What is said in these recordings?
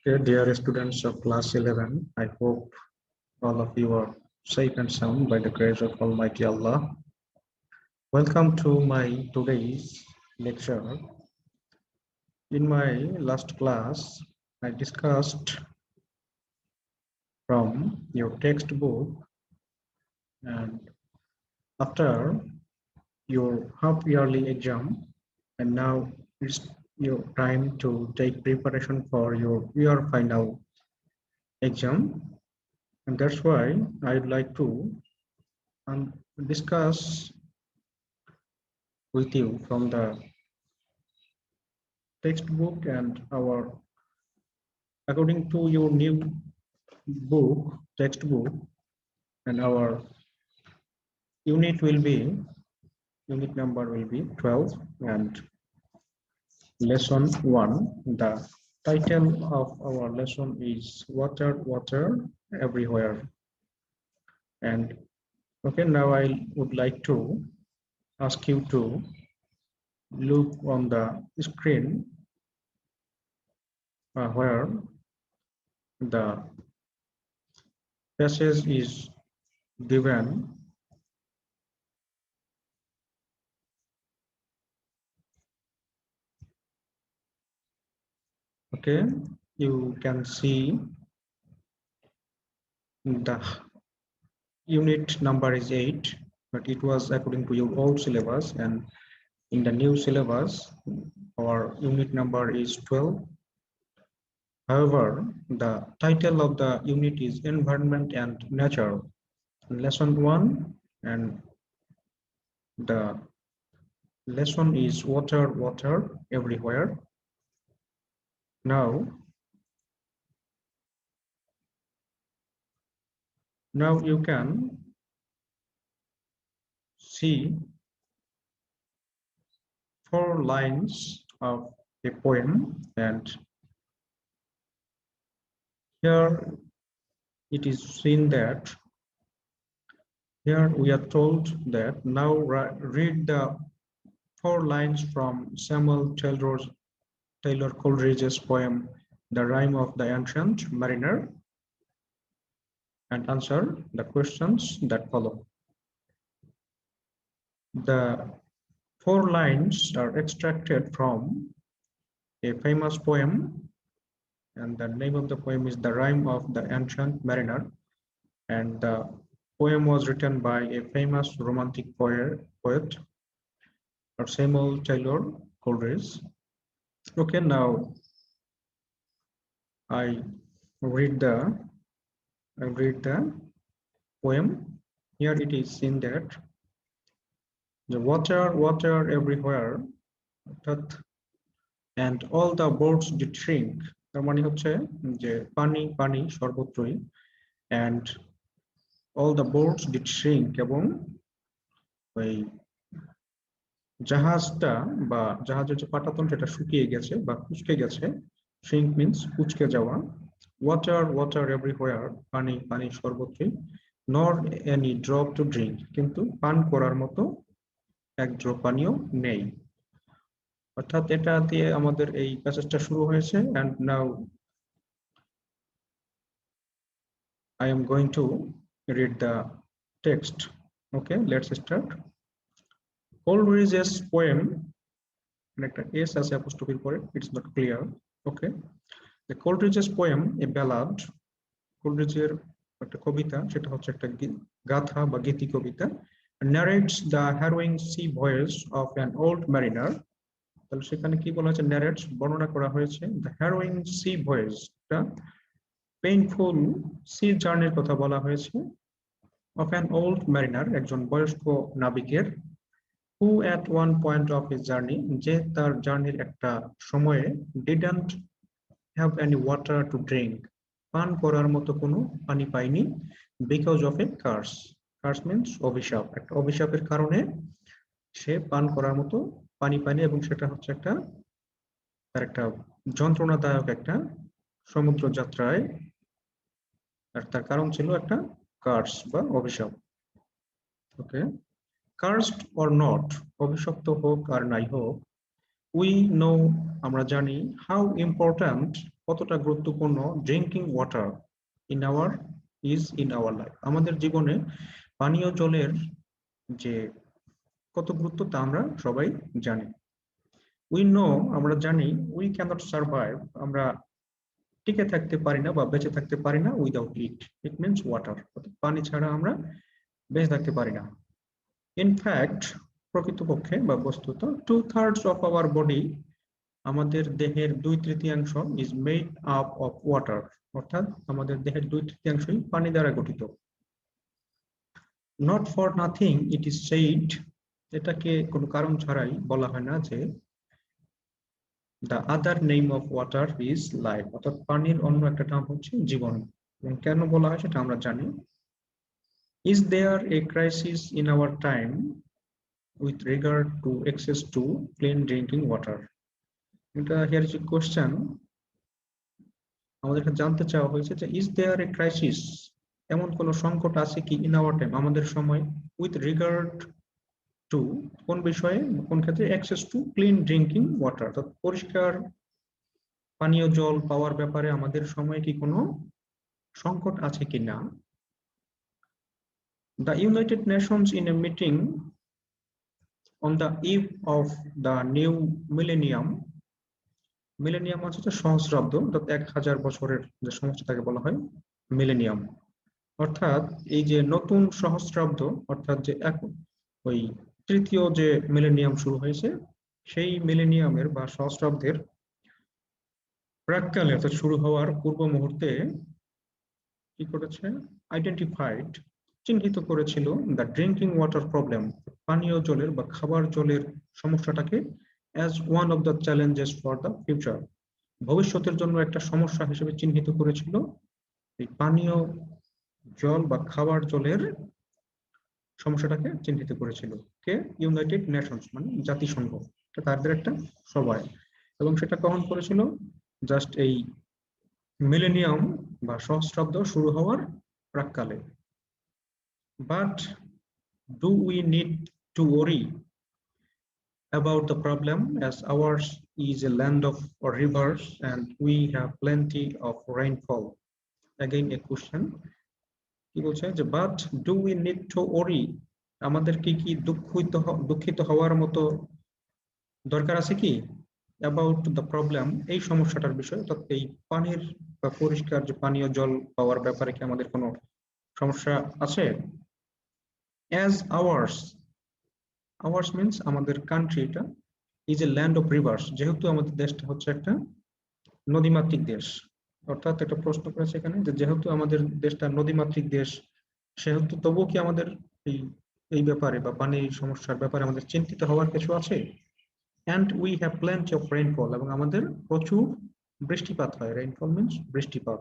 Okay, dear students of class 11, I hope all of you are safe and sound by the grace of Almighty Allah. Welcome to my today's lecture. In my last class, I discussed from your textbook, and after your half yearly exam, and now it's your time to take preparation for your year final exam. And that's why I'd like to discuss with you from the textbook and our according to your new book textbook, and our unit number will be 12 and lesson 1. The title of our lesson is water everywhere. And okay, now I would like to ask you to look on the screen where the passage is given. Okay, you can see the unit number is 8, but it was according to your old syllabus, and in the new syllabus our unit number is 12. However, the title of the unit is environment and nature, lesson 1, and the lesson is water everywhere. Now you can see 4 lines of a poem, and here it is seen that here we are told that now read the 4 lines from Samuel Taylor Coleridge's poem The Rime of the Ancient Mariner, and answer the questions that follow. The 4 lines are extracted from a famous poem, and the name of the poem is The Rime of the Ancient Mariner, and the poem was written by a famous romantic poet Samuel Taylor Coleridge. Okay, now I read the poem. Here it is seen that the water everywhere, and all the boats did shrink. তার মানে হচ্ছে যে পানি সর্বত্রই, and all the boats did shrink, এবং ওই জাহাজটা বা জাহাজের যে পাটাতন সেটা শুকিয়ে গেছে বা কুঁচকে গেছে। shrink means কুঁচকে যাওয়া। water everywhere, পানি সর্বত্রই, nor any drop to drink, কিন্তু পান করার মতো এক ড্রপ পানিও নেই। অর্থাৎ এটা দিয়ে আমাদের এই প্যাসেজটা শুরু হয়েছে, and now I am going to read the text. Okay, let's start. Coleridge's poem, একটা s আছে apostrophe পরে, it's not clear. Okay, the Coleridge's poem, a ballad, কোলরিজের একটা কবিতা, সেটা হচ্ছে একটা গাথা বা গীতি কবিতা, narrates the harrowing sea voyage of an old mariner. তাহলে সেখানে কি বলা হয়েছে? narrates, বর্ণনা করা হয়েছে the harrowing sea voyage, একটা পেইনফুল সি জার্নির কথা বলা হয়েছে, of an old mariner, একজন বয়স্ক নাবিকের, who at one point of his journey, যে তার জার্নির একটা সময়ে didn't have any water to drink, পান করার মতো কোনো পানি পায়নি, because of a curse. curse means অভিশাপ, একটা অভিশাপের কারণে সে পান করার মতো পানি পায়নি, এবং সেটা হচ্ছে তার একটা যন্ত্রণাদায়ক একটা সমুদ্র যাত্রায়, আর তার কারণ ছিল একটা কার্স বা অভিশাপ। ওকে, কার্সড অর নট, অভিশপ্ত হোক আর নাই হোক, উই নো, আমরা জানি, হাউ ইম্পর্ট্যান্ট কতটা গুরুত্বপূর্ণ drinking water in our life, আমাদের জীবনে পানীয় জলের যে কত গুরুত্ব তা আমরা সবাই জানি। আমরা জানি উই ক্যানট সার্ভাইভ, আমরা টিকে থাকতে পারি না বা বেঁচে থাকতে পারি না উইদাউট ইট মিনস ওয়াটার, পানি ছাড়া আমরা বেঁচে থাকতে পারি না। ইনফ্যাক্ট প্রকৃতপক্ষে বা বস্তুত 2/3 অফ আওয়ার বডি, আমাদের দেহের 2/3 is made up of water, অর্থাৎ আমাদের দেহের 2/3 পানি দ্বারা গঠিত। Not for nothing it is said, এটাকে কোনো কারণ ছাড়াই বলা হয় না যে the other name of water is life, অর্থাৎ পানির অন্য একটা নাম হচ্ছে জীবন। এবং কেন বলা হয় সেটা আমরা জানি। Is there a crisis in our time with regard to access to clean drinking water? এটা হিয়ার ইজ এ কোশ্চেন, আমাদের জানতে চাওয়া হয়েছে যে ইজ দেয়ার এ ক্রাইসিস, এমন কোন সংকট আছে কি ইন আওয়ার টাইম, আমাদের সময়, উইথ রিগার্ড টু, কোন বিষয়ে, কোন ক্ষেত্রে, access to clean drinking water, অর্থাৎ পরিষ্কার পানীয় জল পাওয়ার ব্যাপারে আমাদের সময় কি কোনো সংকট আছে কিনা। The United Nations in a meeting on the eve of the new millennium, millennium হচ্ছে সহস্রাব্দ, অর্থাৎ 1000 বছরের যে সমস্যাটাকে বলা হয় মিলেনিয়াম, অর্থাৎ এই যে নতুন সহস্রাব্দ, অর্থাৎ যে ওই তৃতীয় যে মিলেনিয়াম শুরু হয়েছে, সেই মিলেনিয়ামের বা সহস্রাব্দের প্রাক্কালে, অর্থাৎ শুরু হওয়ার পূর্ব মুহূর্তে কি করেছে, আইডেন্টিফাইড, চিহ্নিত করেছিল দ্য ড্রিঙ্কিং ওয়াটার প্রবলেম, পানীয় জলের বা খাবার জলের সমস্যাটাকে as one of the challenges for the future, ভবিষ্যতের জন্য একটা সমস্যা হিসেবে চিহ্নিত করেছিল এই পানীয় জল বা খাবার জলের সমস্যাটাকে চিহ্নিত করেছিল কে, ইউনাইটেড নেশনস মানে জাতিসংঘ, তাদের একটা সভায়। এবং সেটা কখন করেছিল, জাস্ট এই মিলেনিয়াম বা সহস্রাব্দ শুরু হওয়ার প্রাক্কালে। But do we need to ওরি about the problem, as ours is a land of rivers and we have plenty of rainfall? Again a question, কি বলছে যে but do we need to ওরি, আমাদের কি কি দুঃখিত হওয়ার মতো দরকার আছে কি, অ্যাবাউট দ্য প্রবলেম, এই সমস্যাটার বিষয়, অর্থাৎ এই পানির বা পরিষ্কার যে পানীয় জল পাওয়ার ব্যাপারে কি আমাদের কোনো সমস্যা আছে? অ্যাজ আওয়ার্স মিনস আমাদের কান্ট্রি, এটা is a land of rivers, যেহেতু আমাদের দেশটা হচ্ছে একটা নদীমাতৃক দেশ, অর্থাৎ একটা প্রশ্ন করেছে এখানে যে যেহেতু আমাদের দেশটা নদীমাতৃক দেশ, সেহেতু তবুও কি আমাদের এই এই ব্যাপারে বা পানির সমস্যার ব্যাপারে আমাদের চিন্তিত হওয়ার কিছু আছে? And we have plenty of rainfall, এবং আমাদের প্রচুর বৃষ্টিপাত হয়, রেইনফল মিনস বৃষ্টিপাত।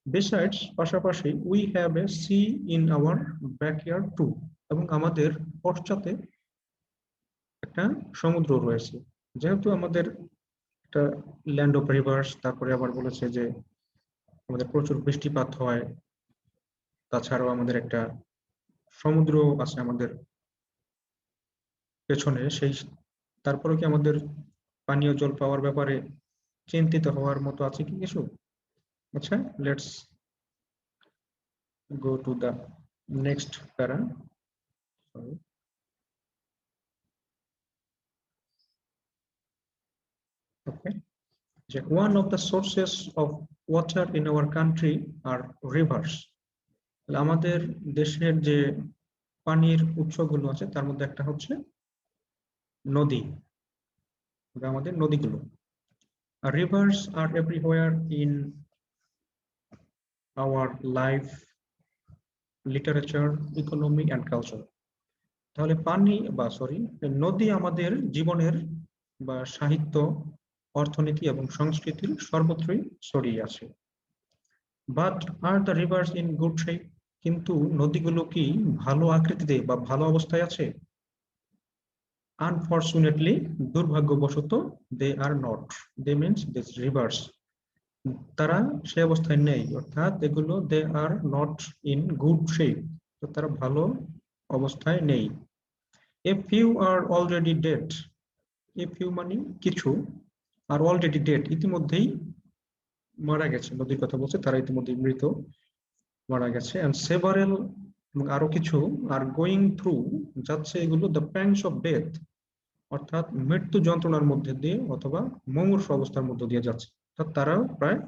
বিসাইডস, পাশাপাশি, we have a sea in our backyard too, এবং আমাদের পশ্চাতে একটা সমুদ্র রয়েছে, যেহেতু আমাদের একটা ল্যান্ড অফ রিভার্স, তারপরে আবার বলেছে যে আমাদের প্রচুর বৃষ্টিপাত হয়, তাছাড়াও আমাদের একটা সমুদ্র আছে আমাদের পেছনে, সেই তারপরে কি আমাদের পানীয় জল পাওয়ার ব্যাপারে চিন্তিত হওয়ার মতো আছে কি কিছু? আচ্ছা, let's go to the next para. Okay, যে one of the sources of water in our country are rivers, আমাদের দেশের যে পানির উৎসগুলো আছে তার মধ্যে একটা হচ্ছে নদী, আমাদের নদীগুলো। Rivers are everywhere in our life, literature, economy and culture, তাহলে নদী আমাদের জীবনের বা সাহিত্য, অর্থনীতি এবং সংস্কৃতির সর্বত্রই ছড়িয়ে আছে। But are the rivers in good shape, কিন্তু নদীগুলো কি ভালো আকৃতিতে বা ভালো অবস্থায় আছে? আনফরচুনেটলি, দুর্ভাগ্যবশত, they are not, they means this rivers, তারা সে অবস্থায় নেই, অর্থাৎ এগুলো they are not in good shape, তারা ভালো অবস্থায় নেই। A few are already dead, a few মানে কিছু, আর অলরেডি ডেড ইতিমধ্যেই মারা গেছে, নদীর কথা বলছে, তারা ইতিমধ্যে মৃত, মারা গেছে। এন্ড সেভারেল, এবং আরো কিছু, আর গোয়িং থ্রু, যাচ্ছে এগুলো, দ্য প্যাংস অফ ডেথ, অর্থাৎ মৃত্যু যন্ত্রণার মধ্যে দিয়ে অথবা মুমূর্ষু অবস্থার মধ্যে দিয়ে যাচ্ছে। অর্থাৎ তারাও প্রায়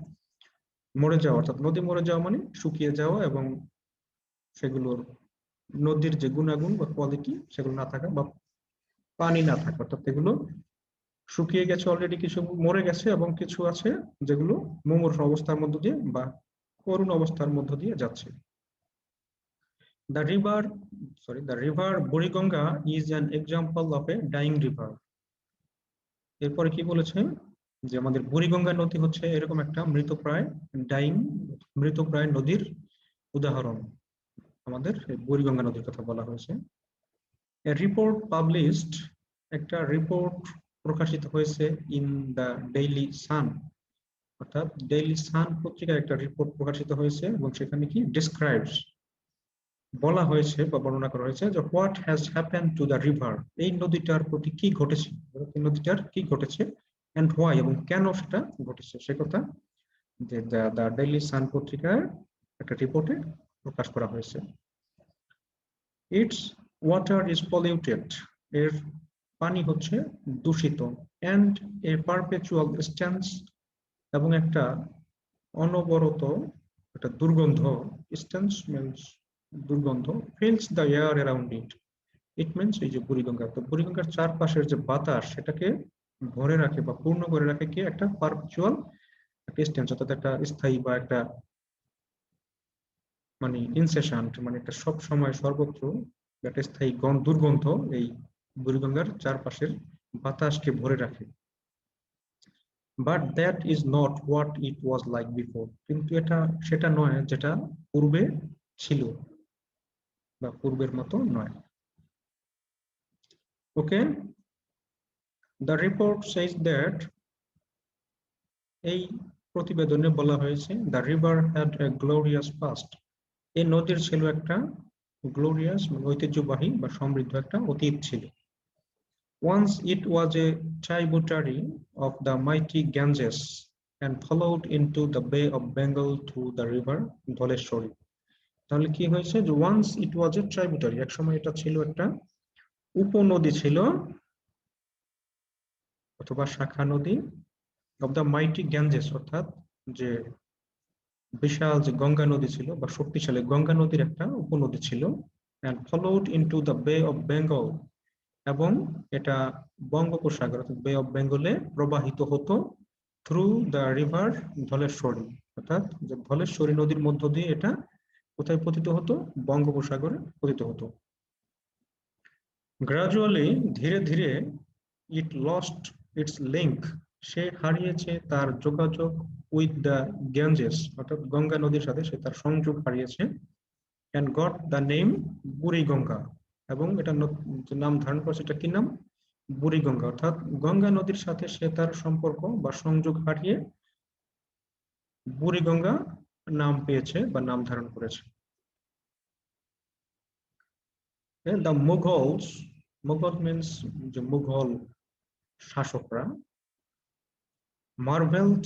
মরে যাওয়া, অর্থাৎ নদী মরে যাওয়া মানে শুকিয়ে যাওয়া এবং সেগুলোর নদীর যে গুণাগুণ বা কোয়ালিটি সেগুলো না থাকা বা পানি না থাকা, অর্থাৎ এগুলো শুকিয়ে গেছে অলরেডি, কিছু মরে গেছে এবং কিছু আছে যেগুলো মুমূর্ষু অবস্থার মধ্য দিয়ে বা করুণ অবস্থার মধ্য দিয়ে যাচ্ছে। The river the river Buriganga is an example of A dyeing river. এরপরে কি বলেছে, যে আমাদের বুড়িগঙ্গা নদী হচ্ছে এরকম একটা মৃতপ্রায় ডাইং, মৃতপ্রায় নদীর উদাহরণ। আমাদের বুড়িগঙ্গা নদীর কথা বলা হয়েছে। রিপোর্ট পাবলিশড, একটা রিপোর্ট প্রকাশিত হয়েছে ইন দ্য ডেইলি সান, অর্থাৎ ডেইলি সান পত্রিকার একটা রিপোর্ট প্রকাশিত হয়েছে এবং সেখানে কি ডিসক্রাইবস, বলা হয়েছে বা বর্ণনা করা হয়েছে যে what has happen to the river, এই নদীটার প্রতি কি ঘটেছে, এই নদীটার কি ঘটেছে, এন্ড হোয়াই, এবং কেন সেটা ঘটেছে সে কথা যে দ্য ডেইলি সান পত্রিকার একটা রিপোর্টে প্রকাশ করা হয়েছে। ইটস ওয়াটার ইজ পলিউটেড, এর পানি হচ্ছে দূষিত, অ্যান্ড এ পারপেচুয়াল স্ট্যান্স, এবং একটা অনবরত একটা দুর্গন্ধ, স্ট্যান্স মিন্স দুর্গন্ধ, feels the air around it, it means এই যে বুড়িগঙ্গা, তো বুড়িগঙ্গার চারপাশের যে বাতাস সেটাকে ভরে রাখে বা পূর্ণ করে রাখে কি একটা পারপেচুয়াল একটা স্ট্যান্স, অর্থাৎ একটা স্থায়ী বা একটা মানে ইনসেশান্ট, মানে একটা সব সময় সর্বত্র একটা স্থায়ী দুর্গন্ধ এই বুড়িগঙ্গার চারপাশের বাতাসকে ভরে রাখে। But that is not what it was like before, কিন্তু এটা সেটা নয় যেটা পূর্বে ছিল বা পূর্বের মতো নয়। ওকে, দ্য রিপোর্ট সেজ দ্যাট, এই প্রতিবেদনে বলা হয়েছে, the river had a glorious past, এই নদীর ছিল একটা গ্লোরিয়াস মানে ঐতিহ্যবাহী বা সমৃদ্ধ একটা অতীত ছিল। Once it was a tributary of the mighty Ganges and flowed into the Bay of Bengal through the river Dholeshwari. তাহলে কি হয়েছে, যে once it was a tributary, এক সময় এটা ছিল একটা উপনদী ছিল অথবা শাখা নদী, of the mighty Ganges, অর্থাৎ যে বিশাল যে গঙ্গা নদী ছিল বা শক্তিশালী গঙ্গা নদীর একটা উপনদী ছিল, and flowed into the Bay of Bengal, এবং এটা বঙ্গোপসাগর অর্থাৎ বে অফ বেঙ্গলে প্রবাহিত হতো থ্রু দ্য রিভার ধলেশ্বরী, অর্থাৎ যে ধলেশ্বরী নদীর মধ্য দিয়ে এটা কোথায় পতিত হতো, বঙ্গোপসাগরে পতিত হতো। গ্রাজুয়ালি, ধীরে ধীরে, ইট লস্ট ইটস লিঙ্ক, সে হারিয়েছে তার যোগাযোগ, উইথ দ্য গ্যাঞ্জেস, অর্থাৎ গঙ্গা নদীর সাথে সে তার সংযোগ হারিয়েছে, and got the name Buriganga, এবং এটা নাম ধারণ করেছে, এটা কি নাম, বুড়িগঙ্গা, অর্থাৎ গঙ্গা নদীর সাথে সে তার সম্পর্ক বা সংযোগ হারিয়ে বুড়িগঙ্গা নাম পেয়েছে বা নাম ধারণ করেছে। দ্য মুঘলস, মুঘল মিন্স যে মুঘল শাসকরা, মার্ভেলড,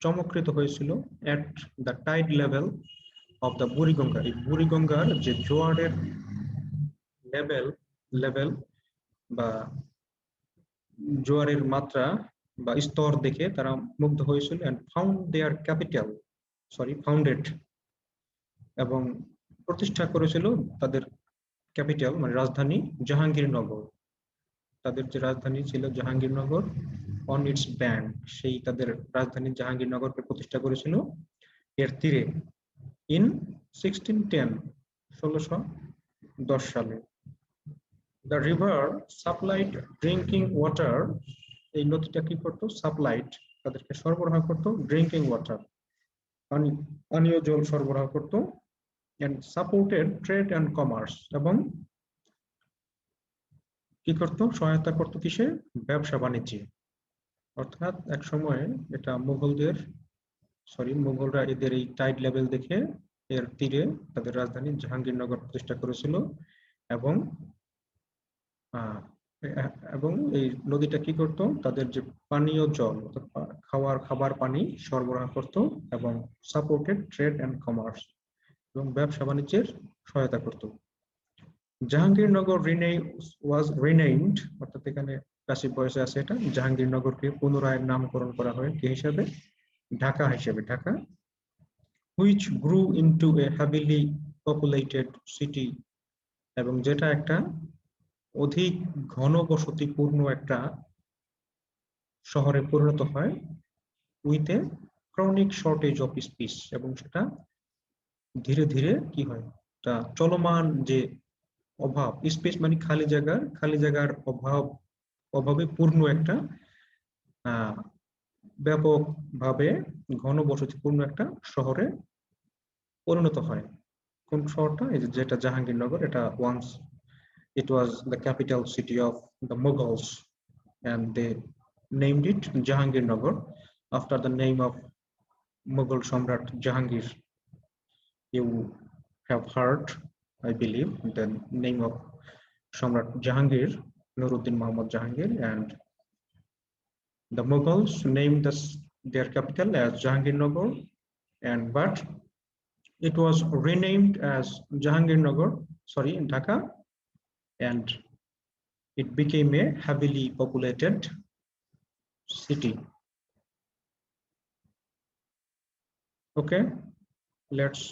চমৎকৃত হয়েছিল, at the tide level of the Buriganga, এই বুড়িগঙ্গার যে জোয়ারের লেভেল লেভেল বা জোয়ারের মাত্রা বা স্তর দেখে তারা মুগ্ধ হয়েছিল, and found their capital founded, এবং প্রতিষ্ঠা করেছিল তাদের ক্যাপিটাল মানে রাজধানী জাহাঙ্গীরনগর, তাদের যে রাজধানী ছিল জাহাঙ্গীরনগর, অন ইটস ব্যাংক, সেই তাদের রাজধানী জাহাঙ্গীরনগরকে প্রতিষ্ঠা করেছিল এর তীরে, ইন 1610, 1610 সালে। The river supplied drinking water, এই নদীটা কি করতো, সাপ্লাইড, তাদেরকে সরবরাহ করতো, ড্রিঙ্কিং ওয়াটার, পানীয় জল সরবরাহ করতো, and supported trade and commerce, এবং কি করতো, সহায়তা করতো কিসে, ব্যবসা বাণিজ্যে। অর্থাৎ এক সময় এটা মুঘলরা এদের এই টাইড লেভেল দেখে এর তীরে তাদের রাজধানী জাহাঙ্গীরনগর প্রতিষ্ঠা করেছিল, এবং এবং এই নদীটা কি করতো, তাদের যে পানীয় জল অর্থাৎ খাবার পানি সরবরাহ করত এবং সাপোর্টেড ট্রেড অ্যান্ড কমার্স এবং ব্যবসা বাণিজ্যের সহায়তা করত। জাহাঙ্গীরনগর ওয়াজ রিনেমড, অর্থাৎ এখানে প্যাসিভ ভয়েসে আছে এটা, জাহাঙ্গীরনগরকে পুনরায় নামকরণ করা হয় কি হিসাবে? ঢাকা হিসেবে, Dhaka, which grew into a heavily populated city, এবং যেটা একটা অধিক ঘনবসতিপূর্ণ একটা শহরে পরিণত হয়, with a chronic shortage of speech, এবং সেটা ধীরে ধীরে কি হয়, তা চলমান যে অভাব, স্পেস মানে খালি জায়গার অভাবে পূর্ণ একটা ব্যাপকভাবে ঘনবসতিপূর্ণ একটা শহরে পরিণত হয়। কোন শহরটা? এই যেটা জাহাঙ্গীরনগর, এটা once it was the capital city of the Mughals and they named it Jahangirnagar after the name of Mughal Samrat Jahangir. You have heard, I believe, the name of Samrat Jahangir, Nuruddin Muhammad Jahangir, and the Mughals named their capital as Jahangirnagar, and but it was renamed as Jahangirnagar, Dhaka, and it became a heavily populated city. Okay, let's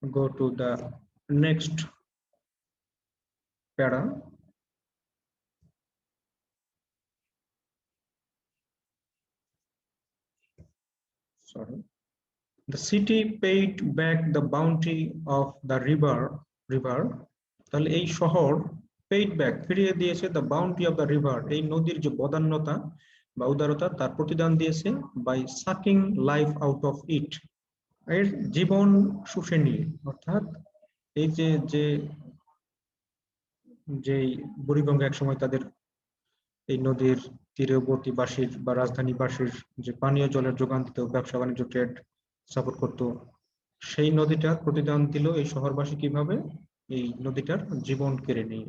go to the next para. Sorry. The city paid back the bounty of the river. তাহলে এই শহর paid back, ফিরিয়ে দিয়েছে the bounty of the river, এই নদীর যে বদান্যতা বা উদারতা তার প্রতিদান দিয়েছে, by sucking life out of it, এর জীবন শুষে নিয়ে। অর্থাৎ এই যে বুড়িগঙ্গা একসময় তাদের এই নদীর তীরবর্তীবাসীর বা রাজধানীবাসীর যে পানীয় জলের যোগান দিত, ব্যবসা বাণিজ্য ট্রেড সাপোর্ট করত, সেই নদীটার প্রতিদান দিল এই শহরবাসী কিভাবে? এই নদীটার জীবন কেড়ে নিয়ে।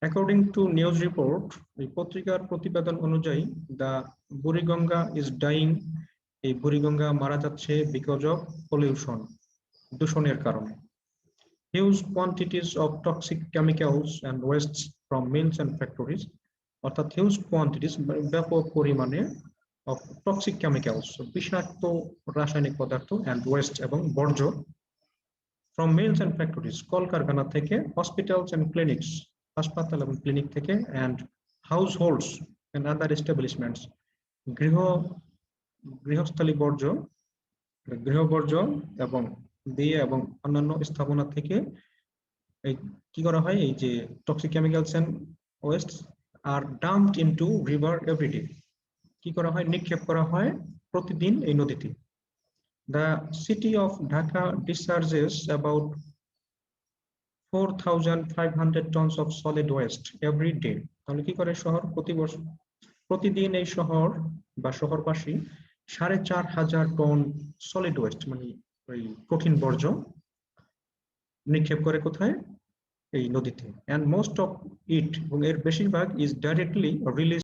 অ্যাকর্ডিং টু নিউজ রিপোর্ট, এই পত্রিকার প্রতিবেদন অনুযায়ী, দ্য বুড়িগঙ্গা ইজ ডাইং, এই বুড়িগঙ্গা মারা যাচ্ছে বিকজ অফ পলিউশন, দূষণের কারণে। Huge quantities of toxic chemicals and waste from mills and factories, অর্থাৎ হিউজ কোয়ান্টিটিস ব্যাপক পরিমাণে অফ টক্সিক কেমিক্যালস বিষাক্ত রাসায়নিক পদার্থ অ্যান্ড ওয়েস্ট এবং বর্জ্য ফ্রম মিলস অ্যান্ড ফ্যাক্টরিজ কলকারখানা থেকে, হসপিটালস অ্যান্ড ক্লিনিক্স হাসপাতাল এবং ক্লিনিক থেকে, and households and other establishments গৃহস্থলী বর্জ্য গৃহবর্জ্য এবং দিয়ে এবং অন্যান্য স্থাপনা থেকে এই কি করা হয়, এই যে toxic chemicals and waste are dumped into river everyday, কি করা হয়, নিক্ষেপ করা হয় প্রতিদিন এই নদীতে। The city of Dhaka discharges about 4,500 tons of solid waste every day। তাহলে কি করে শহর প্রতিদিন এই শহর বা শহরবাসী 4,500 টন সলিড ওয়েস্ট মানে ওই কঠিন বর্জ্য নিক্ষেপ করে কোথায়? এই নদীতে। and most of it, এবং এর বেশিরভাগ, is directly released